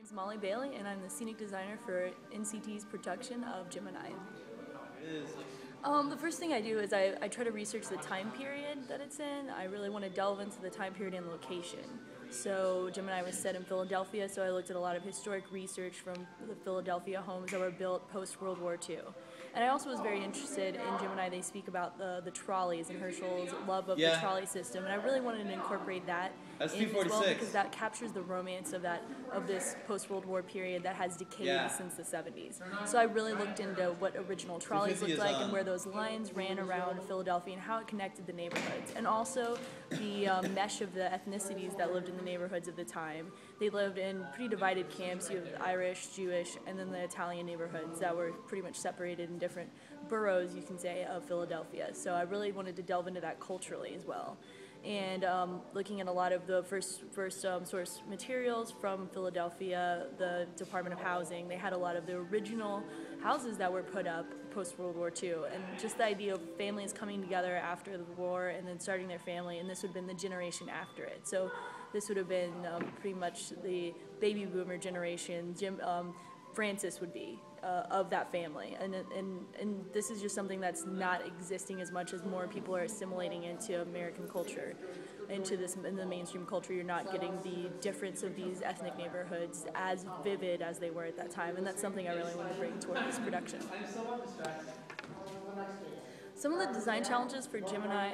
name's Molly Bailey, and I'm the scenic designer for NCT's production of Gemini. The first thing I do is I try to research the time period that it's in. I really want to delve into the time period and location. So Gemini was set in Philadelphia, so I looked at a lot of historic research from the Philadelphia homes that were built post-World War II. And I also was very interested in Gemini. They speak about the trolleys and Herschel's love of the trolley system, and I really wanted to incorporate that in as well because that captures the romance of this post-World War period that has decayed since the 70s. So I really looked into what original trolleys looked like and where those lines ran around Philadelphia and how it connected the neighborhoods, and also the mesh of the ethnicities that lived in the neighborhoods of the time. They lived in pretty divided camps. You have the Irish, Jewish, and then the Italian neighborhoods that were pretty much separated in different boroughs, you can say, of Philadelphia. So I really wanted to delve into that culturally as well. And looking at a lot of the first source materials from Philadelphia, the Department of Housing, they had a lot of the original houses that were put up post-World War II, and just the idea of families coming together after the war and then starting their family, and this would have been the generation after it. So this would have been pretty much the baby boomer generation. Francis would be of that family, and this is just something that's not existing as much as more people are assimilating into American culture, into this in the mainstream culture. You're not getting the difference of these ethnic neighborhoods as vivid as they were at that time, and that's something I really want to bring toward this production. Some of the design challenges for Gemini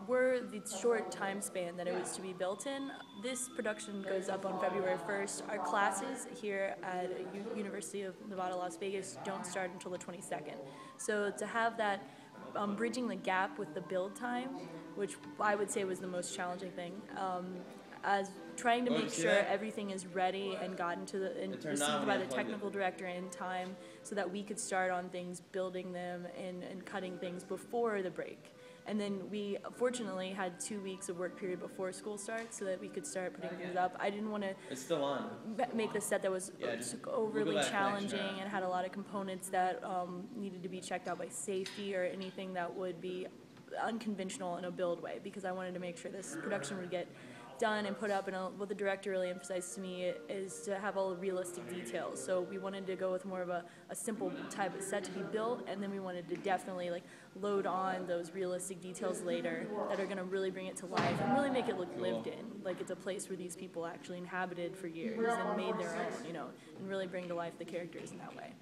were the short time span that it was to be built in. This production goes up on February 1st. Our classes here at University of Nevada, Las Vegas don't start until the 22nd. So to have that bridging the gap with the build time, which I would say was the most challenging thing, as trying to make sure everything is ready and gotten to and received by the technical director in time so that we could start on things, building them and cutting things before the break. And then we fortunately had 2 weeks of work period before school starts so that we could start putting things up. I didn't want to make the set that was overly challenging and had a lot of components that needed to be checked out by safety or anything that would be unconventional in a build way, because I wanted to make sure this production would get done and put up, and what the director really emphasized to me is to have all the realistic details. So we wanted to go with more of a simple type of set to be built, and then we wanted to definitely load on those realistic details later that are going to really bring it to life and really make it look lived in, like it's a place where these people actually inhabited for years and made their own, and really bring to life the characters in that way.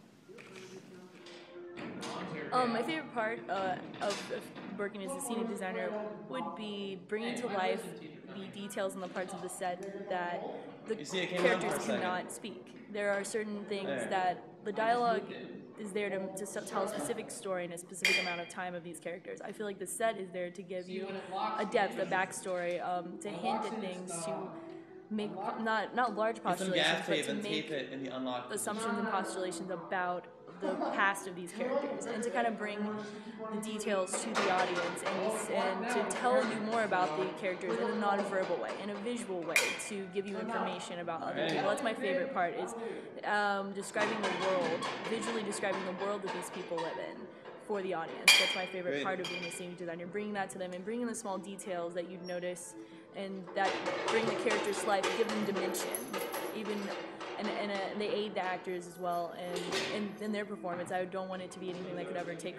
My favorite part of working as a scenic designer would be bringing to life the details and the parts of the set that the characters cannot speak. There are certain things that the dialogue is there to tell a specific story in a specific amount of time of these characters. I feel like the set is there to give you a depth, a backstory, to hint at things, to make not large postulations, but to make assumptions and postulations about the past of these characters, and to kind of bring the details to the audience and to tell you more about the characters in a non-verbal way, in a visual way, to give you information about other people. That's my favorite part, is describing the world, visually describing the world that these people live in for the audience. That's my favorite part of being a scenic designer, bringing that to them and bringing the small details that you'd notice and that bring the characters to life, give them dimension, even and they aid the actors as well in their performance. I don't want it to be anything that could ever take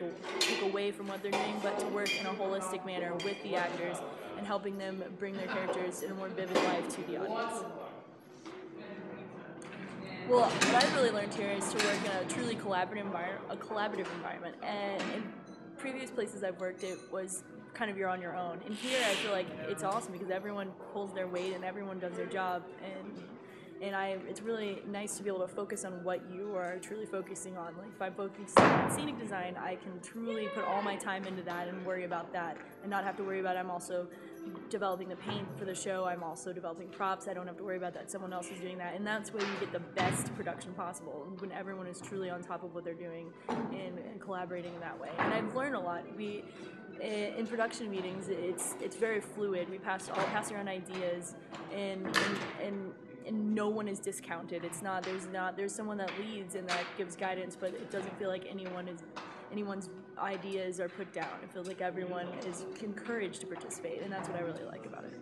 away from what they're doing, but to work in a holistic manner with the actors and helping them bring their characters in a more vivid life to the audience. Well, what I've really learned here is to work in a truly collaborative environment. And in previous places I've worked, it was kind of you're on your own. And here I feel like it's awesome because everyone pulls their weight and everyone does their job. And it's really nice to be able to focus on what you are truly focusing on. Like if I'm focusing on scenic design, I can truly put all my time into that and worry about that and not have to worry about I'm also developing the paint for the show, I'm also developing props, I don't have to worry about that, someone else is doing that. And that's where you get the best production possible, when everyone is truly on top of what they're doing and collaborating in that way. And I've learned a lot. In production meetings, it's very fluid. We all pass around ideas and no one is discounted. There's someone that leads and that gives guidance, but it doesn't feel like anyone's ideas are put down. It feels like everyone is encouraged to participate, and that's what I really like about it.